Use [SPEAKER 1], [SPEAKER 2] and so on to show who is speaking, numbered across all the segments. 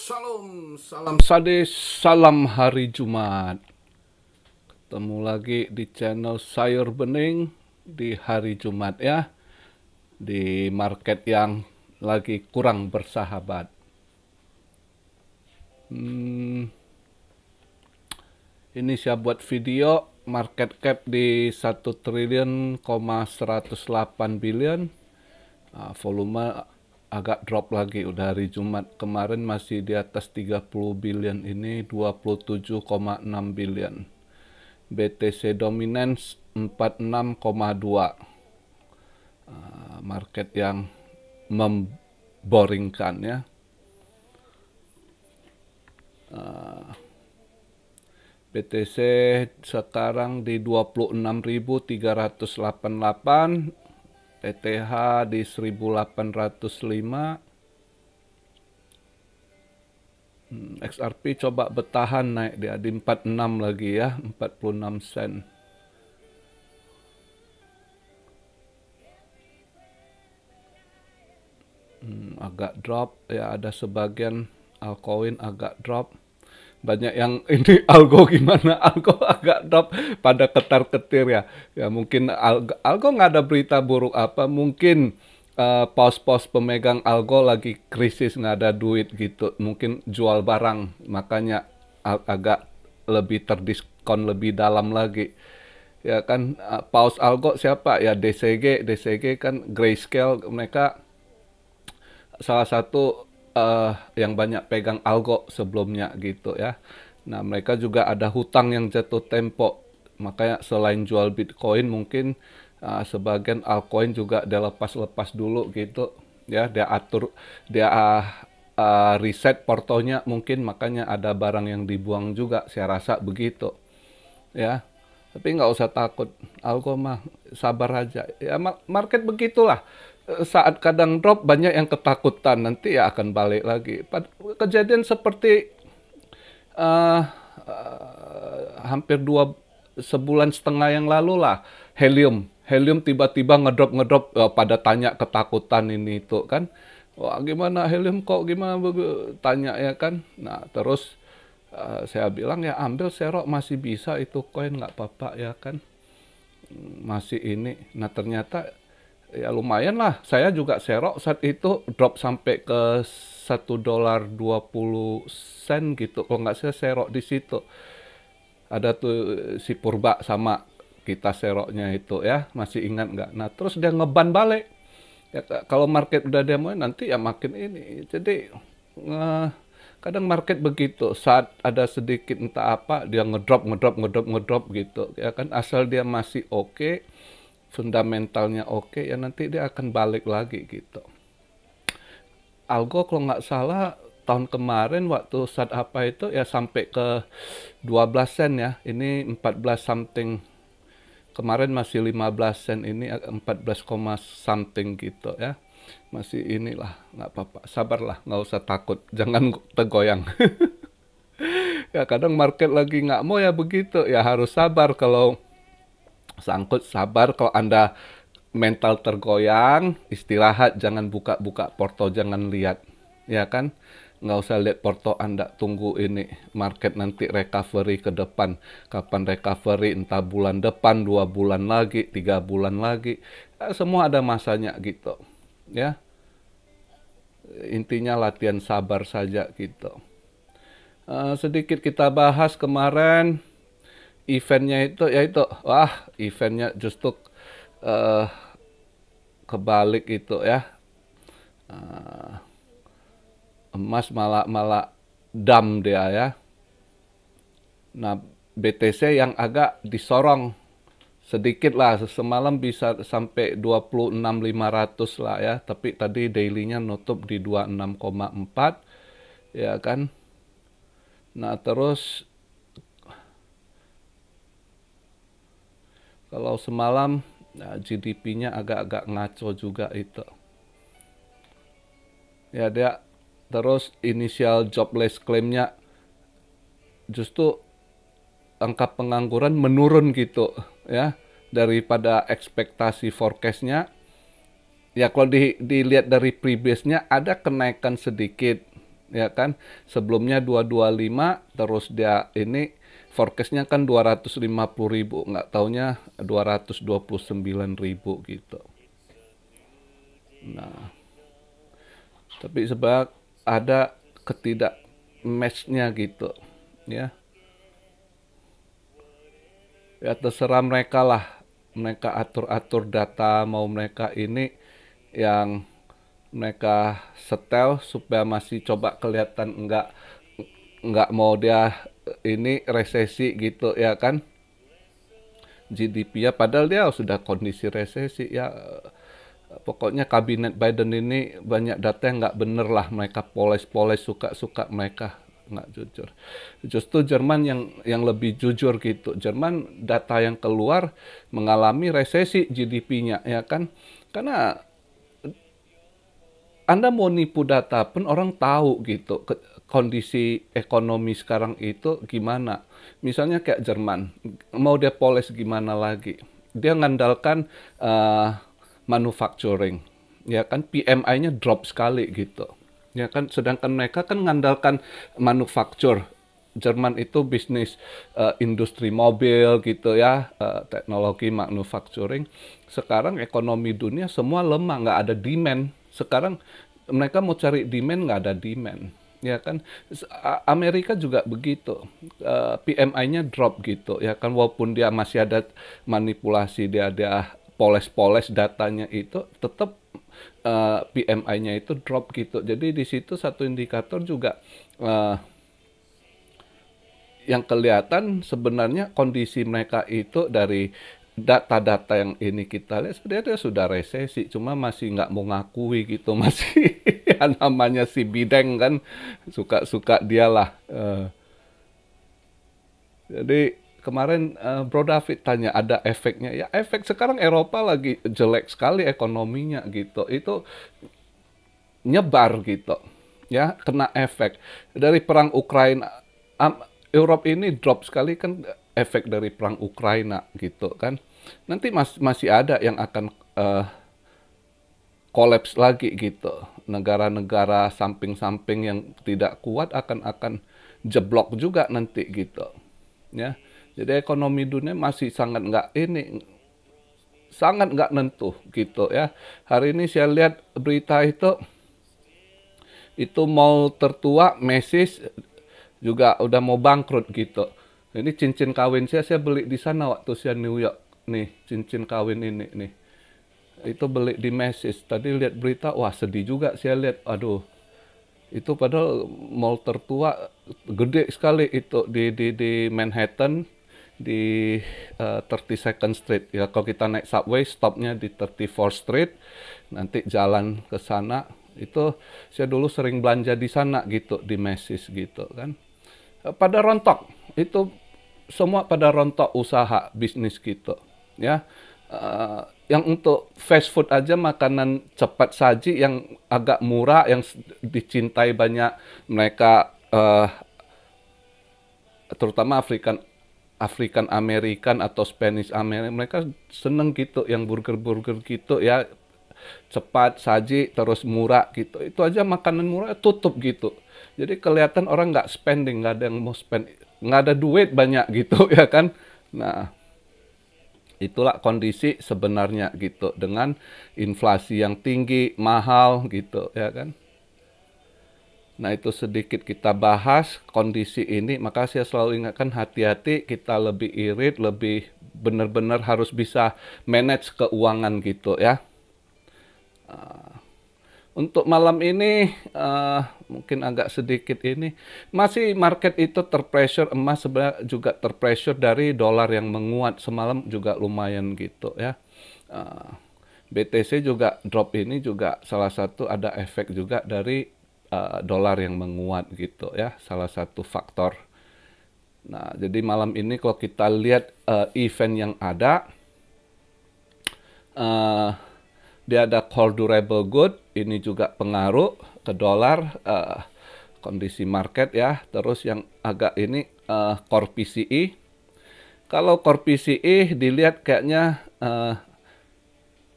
[SPEAKER 1] Salam, salam sade, salam hari Jumat. Ketemu lagi di channel Sayur Bening di hari Jumat ya. Di market yang lagi kurang bersahabat. Ini saya buat video market cap di 1 triliun, 108 billion. Volume agak drop lagi, udah hari Jumat kemarin masih di atas 30 billion, ini 27,6 billion. BTC dominance 46,2. Market yang memboringkan ya. BTC sekarang di 26.388, ETH di 1.805. XRP coba bertahan naik dia di 46 lagi ya, 46 sen. Agak drop ya, ada sebagian altcoin agak drop. Banyak yang ini algo gimana, algo agak drop pada ketar-ketir ya. Ya mungkin algo nggak ada berita buruk apa, mungkin pos-pos pemegang algo lagi krisis, nggak ada duit gitu, mungkin jual barang, makanya agak lebih terdiskon lebih dalam lagi. Ya kan, paus algo siapa ya, DCG kan Grayscale, mereka salah satu yang banyak pegang algo sebelumnya gitu ya. Nah, mereka juga ada hutang yang jatuh tempo. Makanya selain jual Bitcoin, mungkin sebagian altcoin juga dia lepas-lepas dulu gitu. Ya, dia atur, dia reset portonya mungkin, makanya ada barang yang dibuang juga. Saya rasa begitu. Ya, tapi nggak usah takut. Algo mah sabar aja. Ya, market begitulah. Saat kadang drop banyak yang ketakutan, nanti ya akan balik lagi. Kejadian seperti hampir sebulan setengah yang lalu lah, helium tiba-tiba ngedrop pada tanya ketakutan ini itu kan. Wah, gimana helium kok gimana, tanya ya kan. Nah terus saya bilang ya ambil serok, masih bisa itu koin, nggak apa-apa ya kan, masih ini. Nah ternyata ya lumayan lah, saya juga serok saat itu, drop sampai ke $1.20 gitu. Kalau nggak saya serok di situ. Ada tuh si Purba sama kita seroknya itu ya, masih ingat nggak? Nah terus dia ngeban balik. Ya, kalau market udah demo nanti ya makin ini. Jadi kadang market begitu, saat ada sedikit entah apa dia ngedrop gitu ya kan, asal dia masih oke, fundamentalnya oke, ya nanti dia akan balik lagi gitu. Algo kalau nggak salah tahun kemarin waktu saat apa itu ya sampai ke 12 sen ya, ini 14 something. Kemarin masih 15 sen, ini 14, something gitu ya. Masih inilah, nggak apa-apa, sabarlah, nggak usah takut, jangan tergoyang. Ya kadang market lagi nggak mau ya begitu, ya harus sabar. Kalau sangkut sabar, kalau Anda mental tergoyang, istirahat, jangan buka-buka porto, jangan lihat. Ya kan? Nggak usah lihat porto Anda, tunggu ini market nanti recovery ke depan. Kapan recovery, entah bulan depan, 2 bulan lagi, 3 bulan lagi. Ya, semua ada masanya gitu. Ya. Intinya latihan sabar saja gitu. Sedikit kita bahas kemarin eventnya itu, yaitu wah eventnya justru kebalik itu ya, emas malah dam dia ya. Nah BTC yang agak disorong sedikit lah, semalam bisa sampai 26.500 lah ya, tapi tadi dailynya nutup di 26,4 ya kan. Nah terus kalau semalam nah, GDP-nya agak-agak ngaco juga itu. Ya dia terus initial jobless claim-nya justru angka pengangguran menurun gitu ya, daripada ekspektasi forecast-nya. Ya kalau dilihat dari previous-nya ada kenaikan sedikit ya kan? Sebelumnya 225, terus dia ini forecastnya kan 250.000, nggak taunya 229.000 gitu. Nah, tapi sebab ada ketidak match-nya gitu, ya. Ya terserah mereka lah, mereka atur-atur data, mau mereka ini yang mereka setel supaya masih coba kelihatan nggak mau dia ini resesi gitu ya kan, GDP ya, padahal dia sudah kondisi resesi ya. Pokoknya kabinet Biden ini banyak data yang nggak bener lah, mereka poles-poles suka-suka mereka, nggak jujur. Justru Jerman yang lebih jujur gitu. Jerman data yang keluar mengalami resesi GDP-nya ya kan, karena Anda mau nipu data pun orang tahu gitu kondisi ekonomi sekarang itu gimana. Misalnya kayak Jerman, mau dia poles gimana lagi? Dia ngandalkan manufacturing, ya kan, PMI-nya drop sekali gitu. Ya kan, sedangkan mereka kan ngandalkan manufaktur. Jerman itu bisnis industri mobil gitu ya, teknologi manufacturing. Sekarang ekonomi dunia semua lemah, nggak ada demand. Sekarang mereka mau cari demand, nggak ada demand. Ya kan, Amerika juga begitu, PMI-nya drop gitu ya kan, walaupun dia masih ada manipulasi, dia poles-poles datanya itu, tetap PMI-nya itu drop gitu. Jadi di situ satu indikator juga yang kelihatan sebenarnya kondisi mereka itu dari data-data yang ini kita lihat sebenarnya dia sudah resesi, cuma masih nggak mau ngakui gitu, masih yang namanya si Bideng kan suka-suka dialah. Jadi kemarin Bro David tanya ada efeknya, ya efek sekarang Eropa lagi jelek sekali ekonominya gitu, itu nyebar gitu, ya kena efek dari perang Ukraina. Europe ini drop sekali kan efek dari perang Ukraina gitu kan. Nanti masih ada yang akan kolaps lagi gitu. Negara-negara samping-samping yang tidak kuat akan jeblok juga nanti gitu. Ya, jadi ekonomi dunia masih sangat nggak nentu gitu ya. Hari ini saya lihat berita itu mall tertua Macy's juga udah mau bangkrut gitu. Ini cincin kawin saya beli di sana waktu saya New York. Nih, cincin kawin ini nih. Itu beli di Macy's. Tadi lihat berita, wah sedih juga saya lihat. Aduh, itu padahal mall tertua gede sekali itu di Manhattan, di 32nd Street. Ya kalau kita naik subway stopnya di 34th Street, nanti jalan ke sana. Itu saya dulu sering belanja di sana gitu, di Macy's gitu kan. Pada rontok, itu semua pada rontok usaha bisnis gitu ya. Yang untuk fast food aja, makanan cepat saji yang agak murah, yang dicintai banyak mereka, terutama African American atau Spanish American, mereka seneng gitu yang burger-burger gitu ya, cepat saji terus murah gitu. Itu aja makanan murah tutup gitu. Jadi kelihatan orang nggak spending, nggak ada yang mau spend, nggak ada duit banyak gitu ya kan. Nah, itulah kondisi sebenarnya gitu, dengan inflasi yang tinggi, mahal gitu ya kan. Nah, itu sedikit kita bahas kondisi ini. Maka saya selalu ingatkan, hati-hati, kita lebih irit, lebih benar-benar harus bisa manage keuangan gitu ya. Untuk malam ini mungkin agak sedikit ini, masih market itu terpressure, emas sebenarnya juga terpressure dari dolar yang menguat semalam juga lumayan gitu ya. BTC juga drop ini juga salah satu ada efek juga dari dolar yang menguat gitu ya, salah satu faktor. Nah, jadi malam ini kalau kita lihat event yang ada, dia ada core durable good, ini juga pengaruh ke dolar, kondisi market ya. Terus yang agak ini core PCE. Kalau core PCE dilihat kayaknya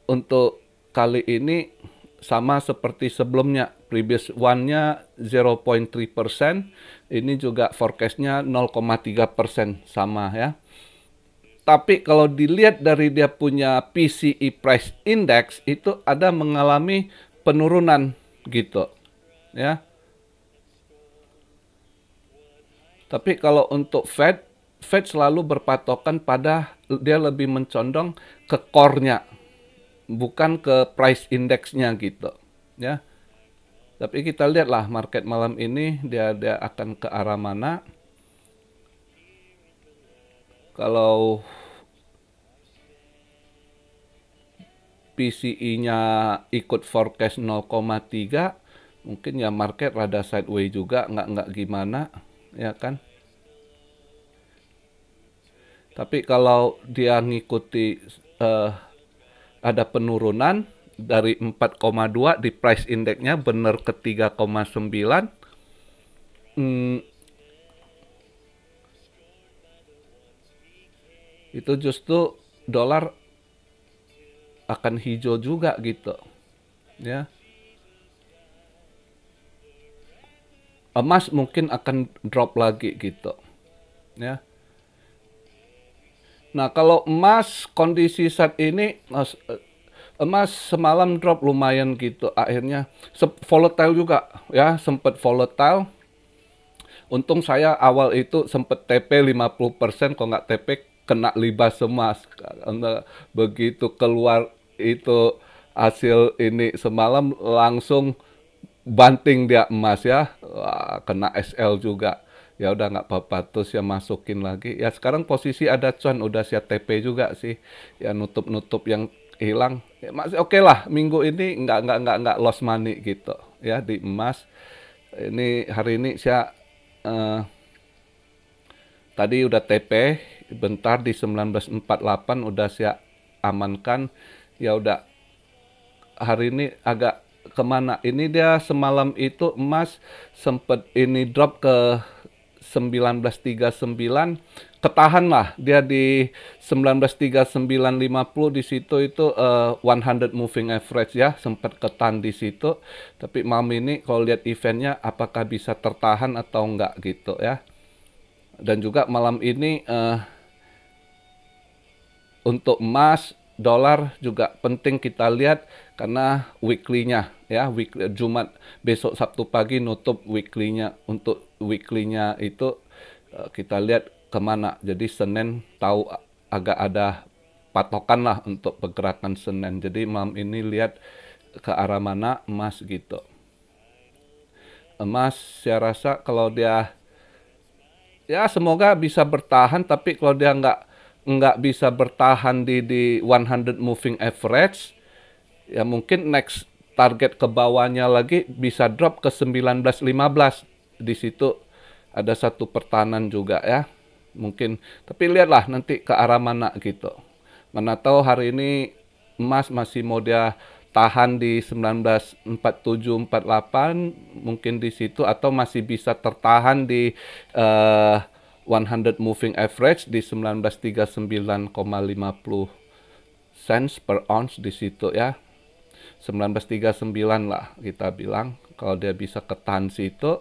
[SPEAKER 1] untuk kali ini sama seperti sebelumnya, previous one-nya 0.3%, ini juga forecast-nya 0,3% sama ya. Tapi kalau dilihat dari dia punya PCE price index itu ada mengalami penurunan gitu ya. Tapi kalau untuk Fed selalu berpatokan pada dia lebih mencondong ke core-nya, bukan ke price index-nya gitu ya. Tapi kita lihatlah market malam ini dia akan ke arah mana. Kalau PCE-nya ikut forecast 0,3, mungkin ya market rada sideways juga, nggak gimana, ya kan? Tapi kalau dia ngikuti ada penurunan dari 4,2 di price index-nya benar ke 3,9, itu justru dolar akan hijau juga gitu ya. Emas mungkin akan drop lagi gitu ya. Nah, kalau emas kondisi saat ini emas semalam drop lumayan gitu, akhirnya volatile juga ya, sempat volatile. Untung saya awal itu sempat TP 50%, kalau nggak TP kena libas emas. Karena begitu keluar itu hasil ini semalam langsung banting dia emas ya. Wah, kena SL juga. Ya udah nggak apa-apa, terus ya masukin lagi. Ya sekarang posisi ada cuan, udah siap TP juga sih. Ya nutup-nutup yang hilang. Ya, masih oke lah, minggu ini nggak lost money gitu ya di emas. Ini hari ini saya tadi udah TP bentar di 1948 udah saya amankan. Ya udah hari ini agak kemana? Ini dia semalam itu emas sempet ini drop ke 1939, ketahan lah dia di 1939.50 di situ itu 100 moving average ya, sempat ketahan di situ. Tapi malam ini kalau lihat eventnya apakah bisa tertahan atau enggak gitu ya. Dan juga malam ini untuk emas, dolar juga penting kita lihat karena weekly-nya ya, Jumat besok Sabtu pagi nutup weekly-nya. Untuk weekly-nya itu kita lihat kemana. Jadi Senin tahu agak ada patokan lah untuk pergerakan Senin. Jadi malam ini lihat ke arah mana emas gitu. Emas saya rasa kalau dia ya semoga bisa bertahan, tapi kalau dia nggak bisa bertahan di 100 moving average, ya mungkin next target ke bawahnya lagi bisa drop ke 19.15. Di situ ada satu pertahanan juga ya. Mungkin, tapi lihatlah nanti ke arah mana gitu. Mana tahu hari ini emas masih mau dia tahan di 1947-48 mungkin di situ, atau masih bisa tertahan di 100 moving average di 1939,50 cents per ounce di situ ya. 1939 lah kita bilang. Kalau dia bisa ketahan situ,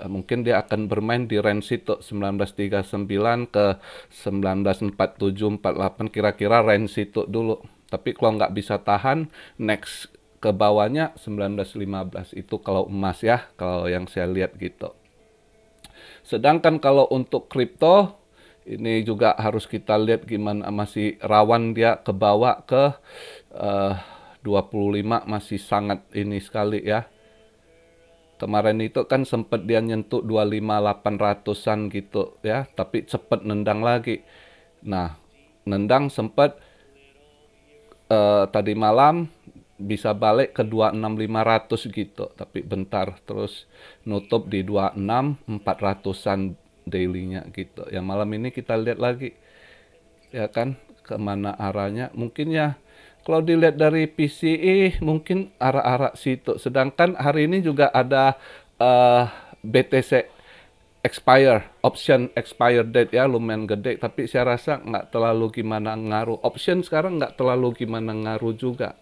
[SPEAKER 1] mungkin dia akan bermain di range itu 1939 ke 1947-48, kira-kira range itu dulu. Tapi kalau nggak bisa tahan, next ke bawahnya 1915 itu kalau emas ya, kalau yang saya lihat gitu. Sedangkan kalau untuk kripto, ini juga harus kita lihat gimana, masih rawan dia ke bawah ke 25, masih sangat ini sekali ya. Kemarin itu kan sempat dia nyentuh 25.800-an gitu ya, tapi cepat nendang lagi. Nah, nendang sempat tadi malam bisa balik ke 26.500 gitu, tapi bentar terus nutup di 26.400-an daily-nya gitu. Ya malam ini kita lihat lagi ya kan kemana arahnya. Mungkin ya kalau dilihat dari PCE mungkin arah-arah situ. Sedangkan hari ini juga ada BTC option expire date ya, lumayan gede, tapi saya rasa nggak terlalu gimana ngaruh. Option sekarang nggak terlalu gimana ngaruh juga.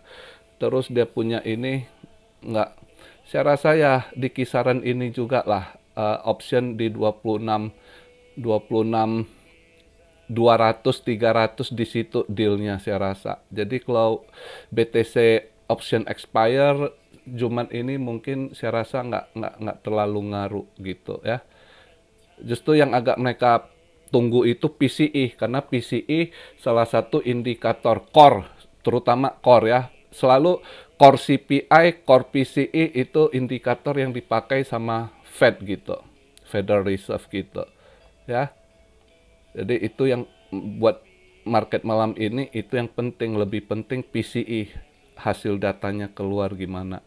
[SPEAKER 1] Terus dia punya ini nggak, Saya rasa ya di kisaran ini juga lah, option di 26 200 300 di situ dealnya saya rasa. Jadi kalau BTC option expire Jumat ini mungkin saya rasa nggak terlalu ngaruh gitu ya. Justru yang agak mereka tunggu itu PCE, karena PCE salah satu indikator core, terutama core ya. Selalu core CPI, core PCE itu indikator yang dipakai sama Fed gitu, Federal Reserve gitu ya. Jadi itu yang buat market malam ini itu yang penting, lebih penting PCE, hasil datanya keluar gimana.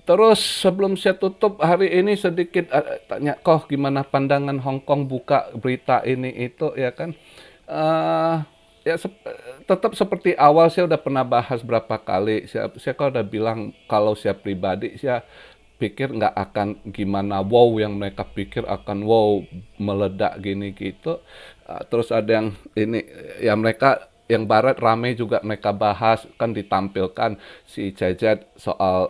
[SPEAKER 1] Terus sebelum saya tutup hari ini sedikit tanya kok gimana pandangan Hong Kong buka berita ini itu ya kan. Eh ya tetap seperti awal saya udah pernah bahas berapa kali. Saya kalau udah bilang kalau saya pribadi saya pikir nggak akan gimana wow yang mereka pikir akan wow meledak gini gitu. Terus ada yang ini ya mereka yang barat rame juga mereka bahas kan ditampilkan si Cacat soal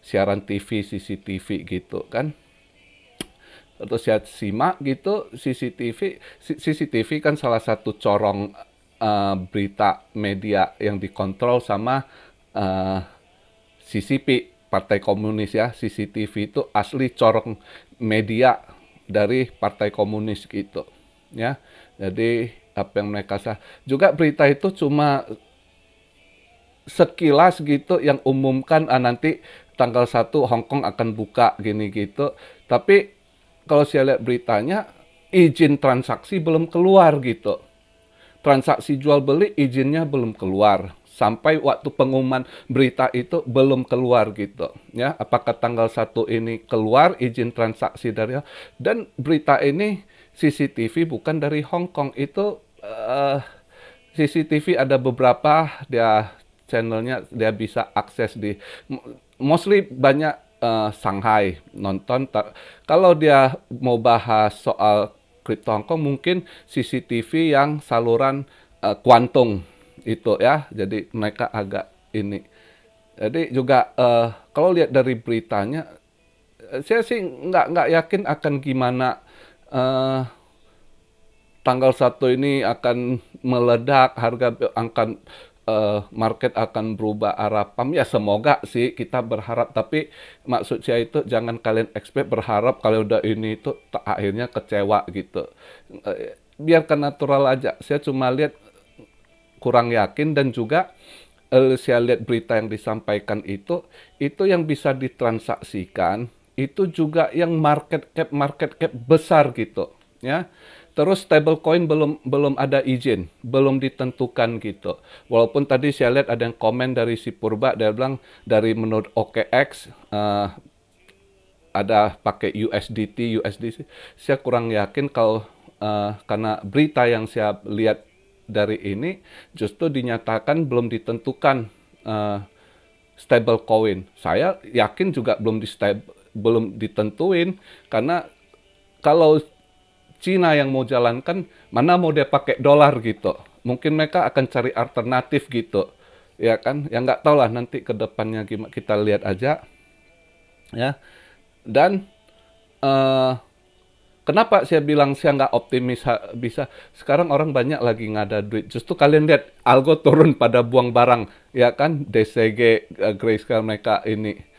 [SPEAKER 1] siaran TV CCTV gitu kan. Terus saya simak gitu CCTV kan salah satu corong berita media yang dikontrol sama CCP Partai Komunis ya. CCTV itu asli corong media dari Partai Komunis gitu ya. Jadi apa yang mereka juga berita itu cuma sekilas gitu yang umumkan nanti tanggal 1 Hong Kong akan buka gini gitu. Tapi kalau saya lihat beritanya izin transaksi belum keluar gitu. Transaksi jual beli izinnya belum keluar. Sampai waktu pengumuman berita itu belum keluar gitu. Ya, apakah tanggal 1 ini keluar izin transaksi dari, dan berita ini CCTV bukan dari Hong Kong. Itu CCTV ada beberapa dia channelnya dia bisa akses di mostly banyak Shanghai nonton. Kalau dia mau bahas soal kripto Hong Kong mungkin CCTV yang saluran kuantum itu ya. Jadi mereka agak ini. Jadi juga kalau lihat dari beritanya saya sih nggak yakin akan gimana tanggal 1 ini akan meledak, harga akan market akan berubah arah pump. Ya semoga sih kita berharap, tapi maksud saya itu jangan kalian expect berharap kalau udah ini itu akhirnya kecewa gitu. Biarkan natural aja. Saya cuma lihat kurang yakin, dan juga saya lihat berita yang disampaikan itu yang bisa ditransaksikan itu juga yang market cap besar gitu ya. Terus stablecoin belum ada izin, belum ditentukan gitu. Walaupun tadi saya lihat ada yang komen dari si Purba, dia bilang dari menurut OKX ada pakai USDC. Saya kurang yakin kalau karena berita yang saya lihat dari ini justru dinyatakan belum ditentukan stablecoin. Saya yakin juga belum ditentuin, karena kalau Cina yang mau jalankan, mana mau dia pakai dolar gitu. Mungkin mereka akan cari alternatif gitu. Ya kan? Ya nggak tahu lah nanti ke depannya gimana, kita lihat aja. Ya. Dan kenapa saya bilang saya nggak optimis bisa. Sekarang orang banyak lagi nggak ada duit. Justru kalian lihat algo turun pada buang barang. Ya kan? DCG, Grayscale mereka ini.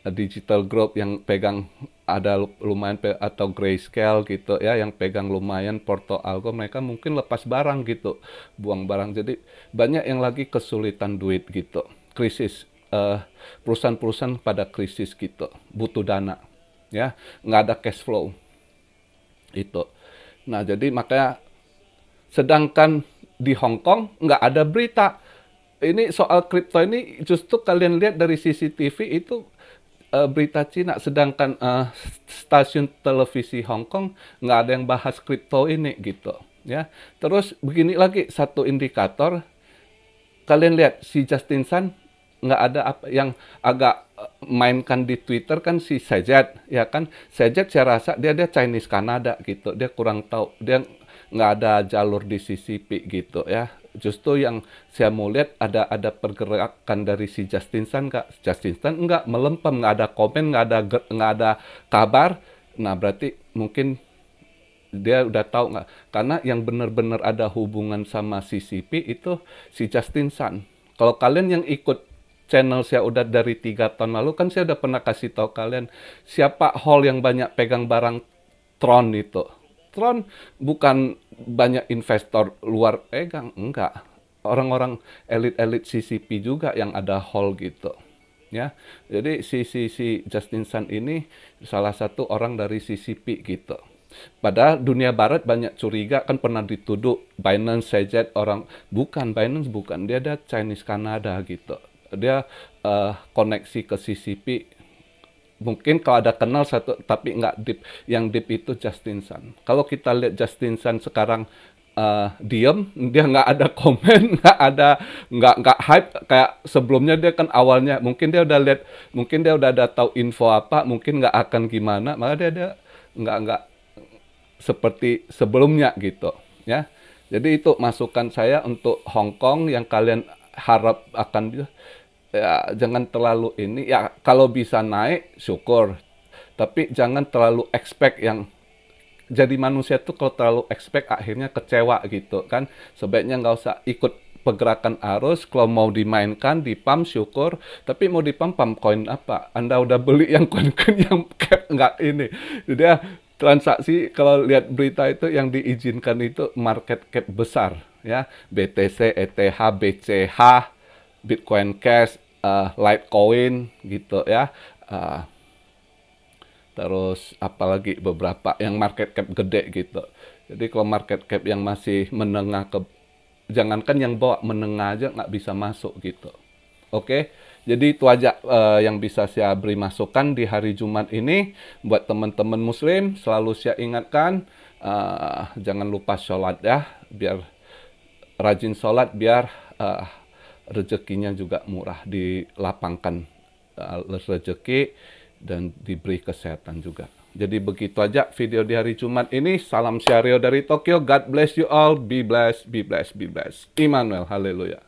[SPEAKER 1] Digital Group yang pegang ada lumayan atau Grayscale gitu ya yang pegang lumayan Porto Algo, mereka mungkin lepas barang gitu, buang barang. Jadi banyak yang lagi kesulitan duit gitu, krisis, perusahaan-perusahaan pada krisis gitu, butuh dana ya, nggak ada cash flow itu. Nah jadi makanya sedangkan di Hong Kong nggak ada berita ini soal kripto ini. Justru kalian lihat dari CCTV itu berita Cina, sedangkan stasiun televisi Hong Kong nggak ada yang bahas kripto ini gitu ya. Terus begini lagi satu indikator, kalian lihat si Justin Sun nggak ada apa yang agak mainkan di Twitter kan si Sajat ya kan. Sajat saya rasa dia Chinese Kanada gitu, dia kurang tahu, dia nggak ada jalur di CCP gitu ya. Justru yang saya mau lihat ada pergerakan dari si Justin Sun, Kak. Justin Sun enggak melempem, nggak ada komen, nggak ada kabar. Nah, berarti mungkin dia udah tahu nggak? Karena yang benar-benar ada hubungan sama CCP itu si Justin Sun. Kalau kalian yang ikut channel saya udah dari 3 tahun lalu, kan saya udah pernah kasih tahu kalian siapa Hall yang banyak pegang barang Tron itu. Tron bukan banyak investor luar pegang, enggak. Orang-orang elit-elit CCP juga yang ada Hall gitu. Ya, jadi si Justin Sun ini salah satu orang dari CCP gitu. Padahal dunia barat banyak curiga, kan pernah dituduh Binance, CZ, orang bukan Binance, bukan, dia ada Chinese Canada gitu. Dia koneksi ke CCP. Mungkin kalau ada kenal satu, tapi nggak deep. Yang deep itu Justin Sun. Kalau kita lihat Justin Sun sekarang diem, dia nggak ada komen, nggak hype kayak sebelumnya. Dia kan awalnya mungkin dia udah lihat, mungkin dia udah ada tahu info apa, mungkin nggak akan gimana, maka dia nggak seperti sebelumnya gitu, ya. Jadi itu masukan saya untuk Hong Kong yang kalian harap akan, ya, jangan terlalu ini, ya kalau bisa naik syukur, tapi jangan terlalu expect. Yang jadi manusia tuh kalau terlalu expect akhirnya kecewa gitu kan. Sebaiknya nggak usah ikut pergerakan arus. Kalau mau dimainkan di pump syukur, tapi mau di pump koin apa? Anda udah beli yang koin-koin yang cap nggak ini. Jadi ya, transaksi kalau lihat berita itu yang diizinkan itu market cap besar, ya, BTC, ETH, BCH, Bitcoin Cash, Litecoin gitu ya. Terus apalagi beberapa yang market cap gede gitu. Jadi kalau market cap yang masih menengah ke, jangankan yang bawa, menengah aja nggak bisa masuk gitu. Oke, jadi itu aja yang bisa saya beri masukan di hari Jumat ini. Buat teman-teman Muslim, selalu saya ingatkan, jangan lupa sholat ya, biar rajin sholat, biar rezekinya juga murah, dilapangkan rezeki dan diberi kesehatan juga. Jadi begitu aja video di hari Jumat ini. Salam Syariah dari Tokyo. God bless you all. Be blessed, be blessed, be blessed. Immanuel, haleluya.